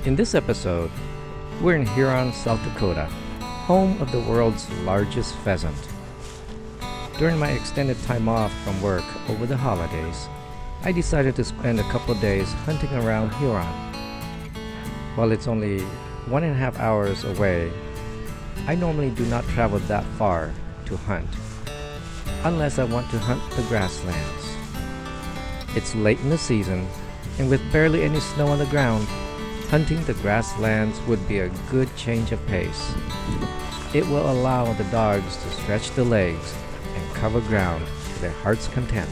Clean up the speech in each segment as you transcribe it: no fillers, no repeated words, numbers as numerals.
In this episode, we're in Huron, South Dakota, home of the world's largest pheasant. During my extended time off from work over the holidays, I decided to spend a couple of days hunting around Huron. While it's only 1.5 hours away, I normally do not travel that far to hunt, unless I want to hunt the grasslands. It's late in the season, and with barely any snow on the ground, hunting the grasslands would be a good change of pace. It will allow the dogs to stretch the legs and cover ground to their heart's content.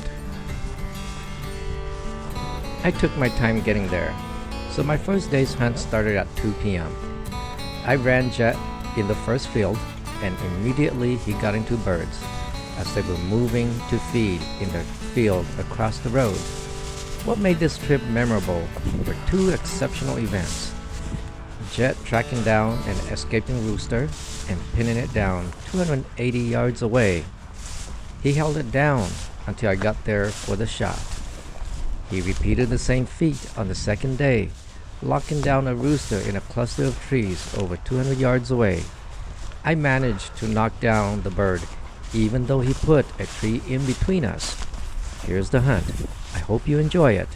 I took my time getting there, so my first day's hunt started at 2 p.m. I ran Jet in the first field, and immediately he got into birds as they were moving to feed in the field across the road. What made this trip memorable were two exceptional events: Jet tracking down an escaping rooster and pinning it down 280 yards away. He held it down until I got there for the shot. He repeated the same feat on the second day, locking down a rooster in a cluster of trees over 200 yards away. I managed to knock down the bird even though he put a tree in between us. Here's the hunt. I hope you enjoy it.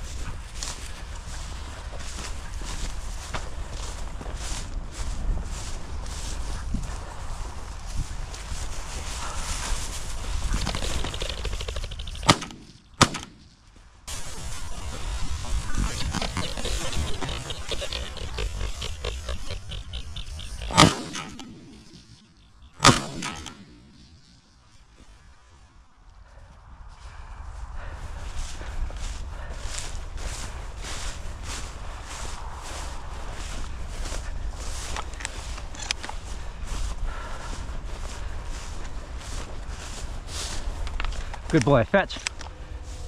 Good boy, fetch.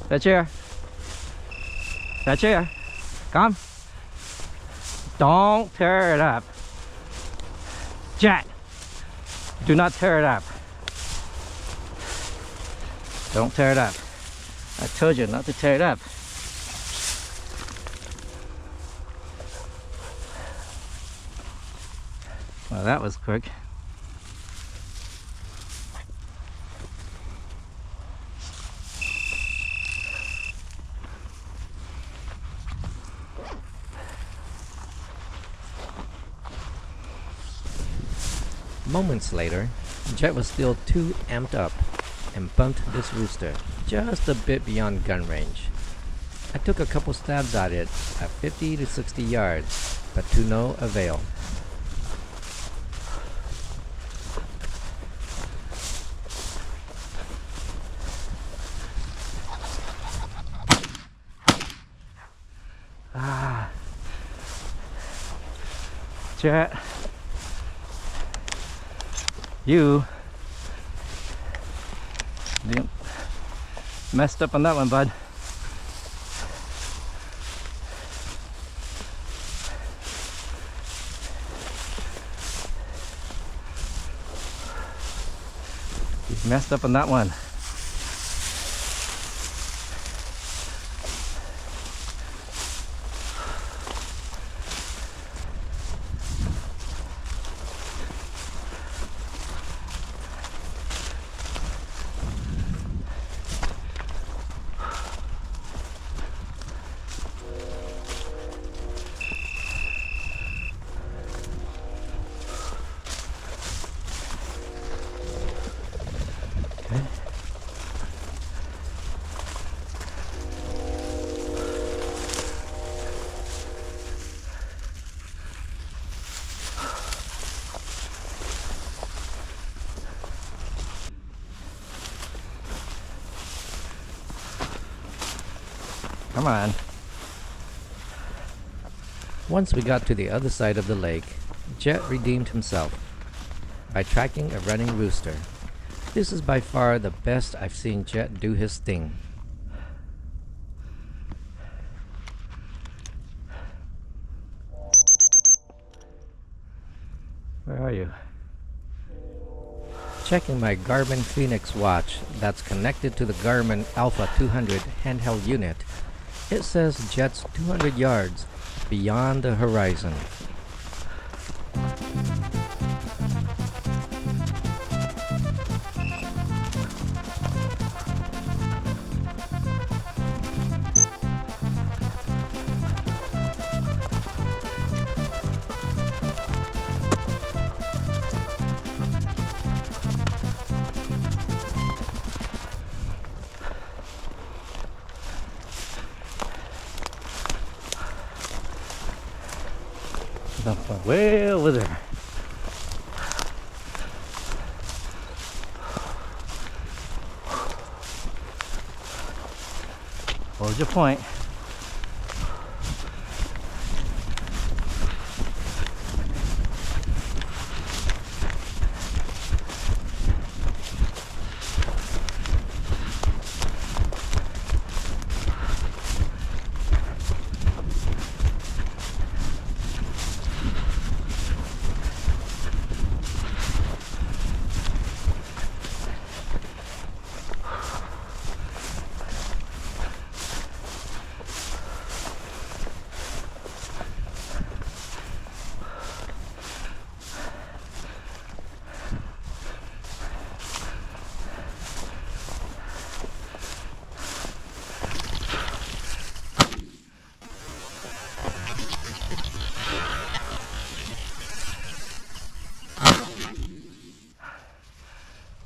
Fetch here. Fetch here. Come. Don't tear it up. Jet. Do not tear it up. Don't tear it up. I told you not to tear it up. Well, that was quick. Moments later, Jet was still too amped up and bumped this rooster just a bit beyond gun range. I took a couple stabs at it at 50 to 60 yards, but to no avail. Jet. You messed up on that one, bud. You messed up on that one. Come on. Once we got to the other side of the lake, Jet redeemed himself by tracking a running rooster. This is by far the best I've seen Jet do his thing. Where are you? Checking my Garmin Phoenix watch that's connected to the Garmin Alpha 200 handheld unit, it says Jet's 200 yards beyond the horizon. Way over there. Hold your point.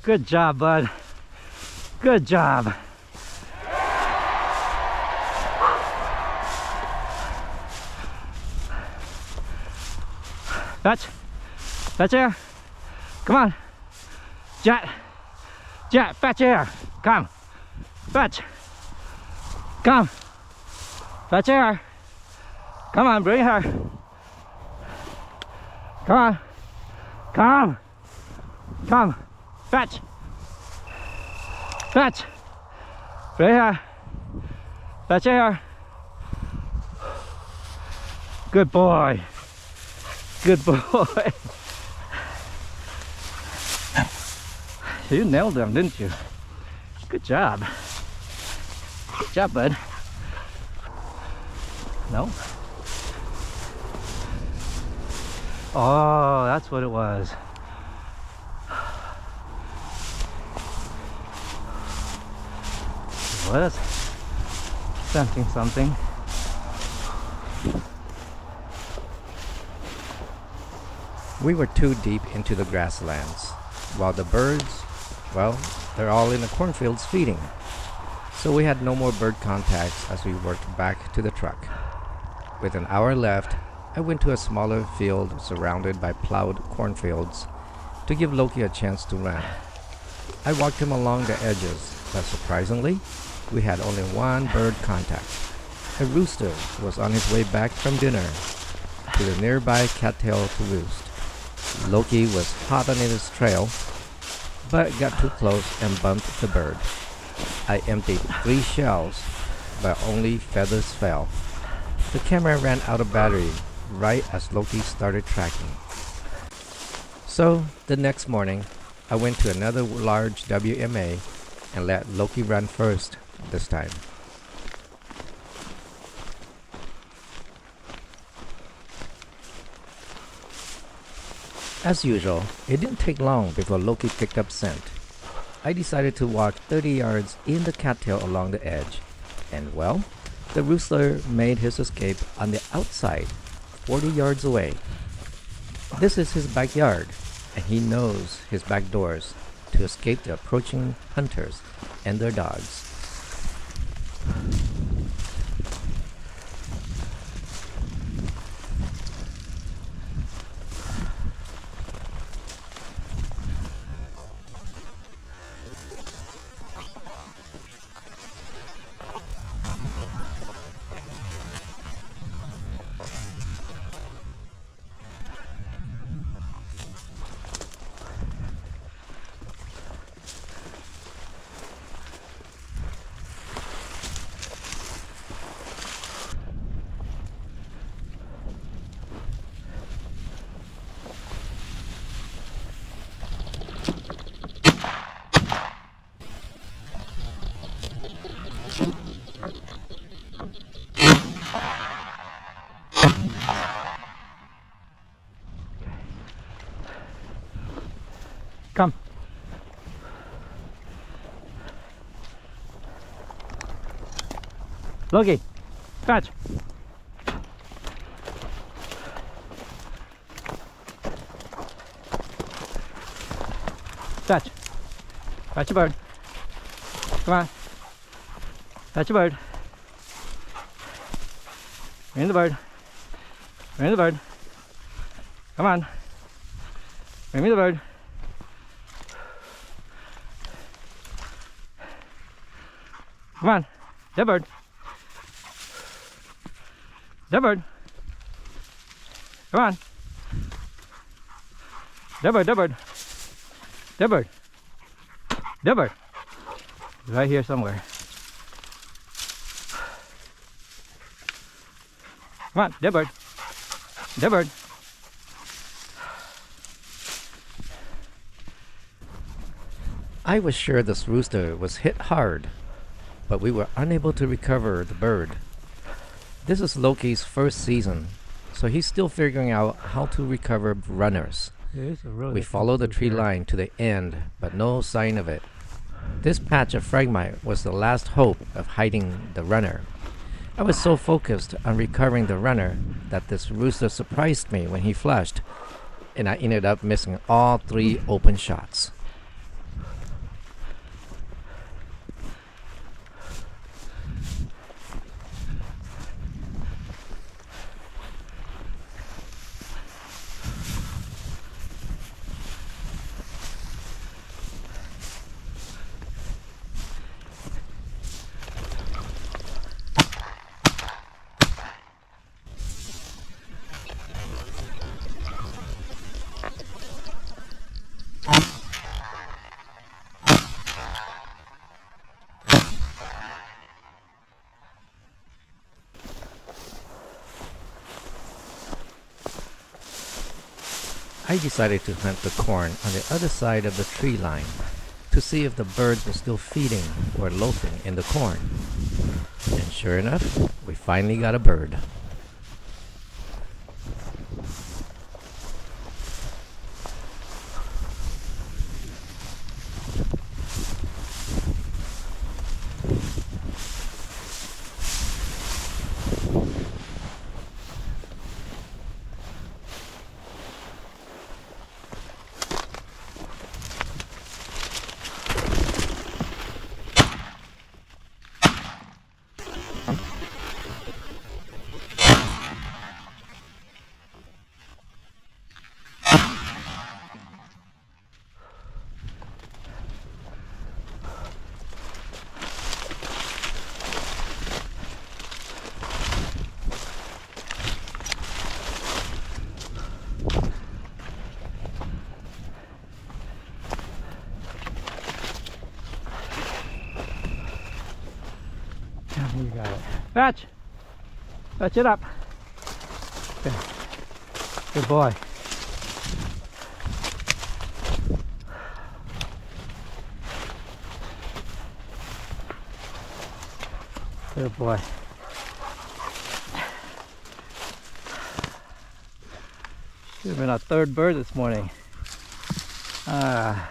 Good job, bud. Good job. Fetch. Fetch air. Come on. Jet. Jet, fetch air. Come. Fetch. Come. Fetch air. Come on, bring her. Come on. Come. Come. Fetch. Fetch. Bring her. Fetch air. Good boy. Good boy. You nailed them, didn't you? Good job. Good job, bud. No? Oh, that's what it was. Was sensing something. We were too deep into the grasslands, while the birds, well, they're all in the cornfields feeding. So we had no more bird contacts as we worked back to the truck. With an hour left, I went to a smaller field surrounded by plowed cornfields to give Loki a chance to run. I walked him along the edges, but surprisingly, we had only one bird contact. A rooster was on his way back from dinner to the nearby cattail to roost. Loki was hot on his trail, but got too close and bumped the bird. I emptied 3 shells, but only feathers fell. The camera ran out of battery right as Loki started tracking. So the next morning, I went to another large WMA and let Loki run first this time. As usual, it didn't take long before Loki picked up scent. I decided to walk 30 yards in the cattail along the edge, and well, the rooster made his escape on the outside, 40 yards away. This is his backyard, and he knows his back doors to escape the approaching hunters and their dogs. Loki, fetch. Fetch. Fetch a bird. Come on. Fetch a bird. Bring the bird. Bring the bird. Come on. Bring me the bird. Come on. That bird. That bird. Come on. That bird, that bird. That bird. That bird. Right here somewhere. Come on, that bird. That bird. I was sure this rooster was hit hard, but we were unable to recover the bird. This is Loki's first season, so he's still figuring out how to recover runners. We follow the tree line to the end, but no sign of it. This patch of phragmite was the last hope of hiding the runner. I was so focused on recovering the runner that this rooster surprised me when he flushed, and I ended up missing all 3 open shots. I decided to hunt the corn on the other side of the tree line to see if the birds were still feeding or loafing in the corn. And sure enough, we finally got a bird. You got it. Fetch! Fetch it up. Good, good boy. Good boy. Should have been our 3rd bird this morning. Oh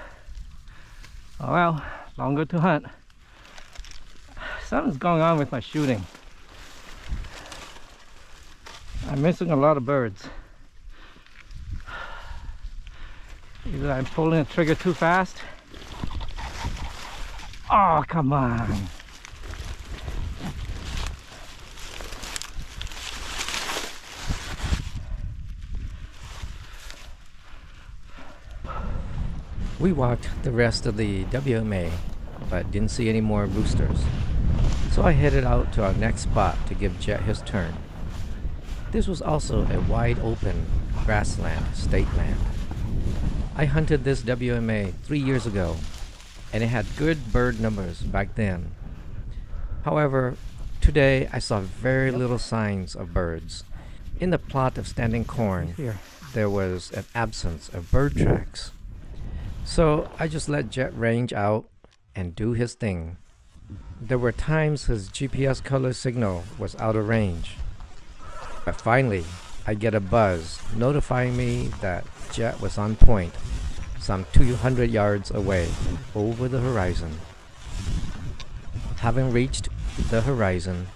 well, longer to hunt. Something's going on with my shooting. I'm missing a lot of birds. Either I'm pulling the trigger too fast. Oh, come on. We walked the rest of the WMA, but didn't see any more roosters. So I headed out to our next spot to give Jet his turn. This was also a wide open grassland state land. I hunted this WMA 3 years ago, and it had good bird numbers back then. However, today I saw very little signs of birds. In the plot of standing corn, there was an absence of bird tracks. So I just let Jet range out and do his thing. There were times his GPS color signal was out of range. But finally, I get a buzz notifying me that Jet was on point, some 200 yards away, over the horizon. Having reached the horizon,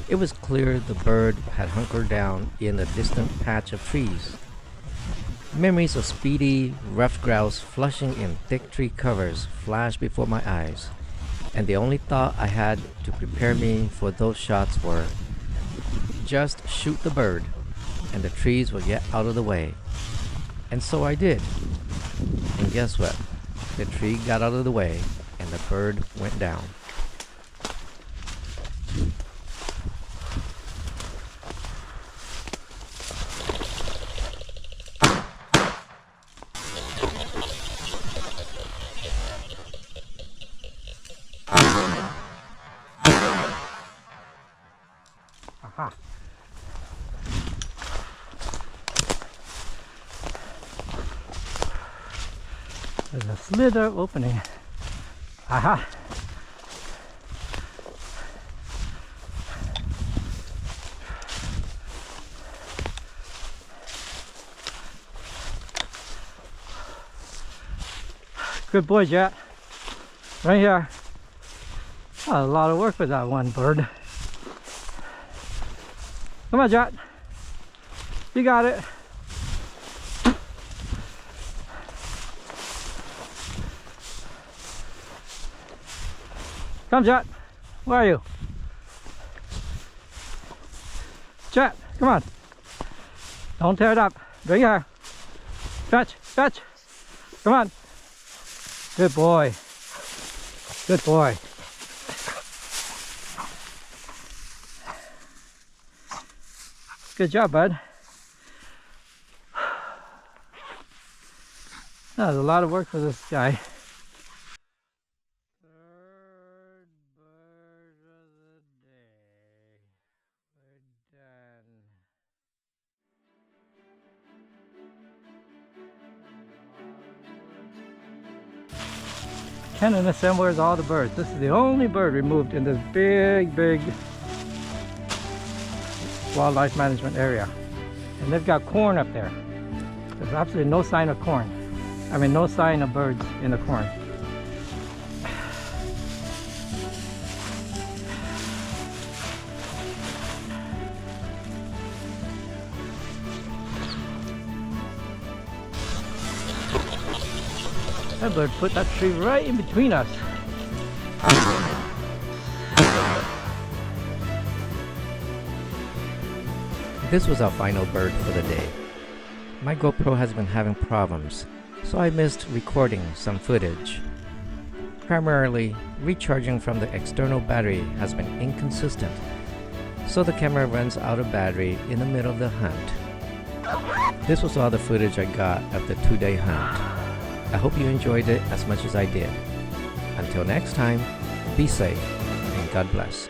It was clear the bird had hunkered down in a distant patch of trees. Memories of speedy, ruffed grouse flushing in thick tree covers flashed before my eyes, and the only thought I had to prepare me for those shots were, just shoot the bird, and the trees will get out of the way. And so I did. And guess what? The tree got out of the way, and the bird went down. Aha. There's a slither opening. Aha. Good boy, Jet. Right here. Oh, a lot of work with that one bird. Come on, Jet. You got it. Come, Jet. Where are you? Jet, come on. Don't tear it up. Bring it here. Fetch, fetch. Come on. Good boy. Good boy. Good job, bud. That was a lot of work for this guy. Third bird of the day. We're done. Ken understand where's all the birds. This is the only bird removed in this big wildlife management area. And they've got corn up there. There's absolutely no sign of corn. I mean, no sign of birds in the corn. That bird put that tree right in between us. This was our final bird for the day. My GoPro has been having problems, so I missed recording some footage. Primarily, recharging from the external battery has been inconsistent, so the camera runs out of battery in the middle of the hunt. This was all the footage I got of the 2-day hunt. I hope you enjoyed it as much as I did. Until next time, be safe and God bless.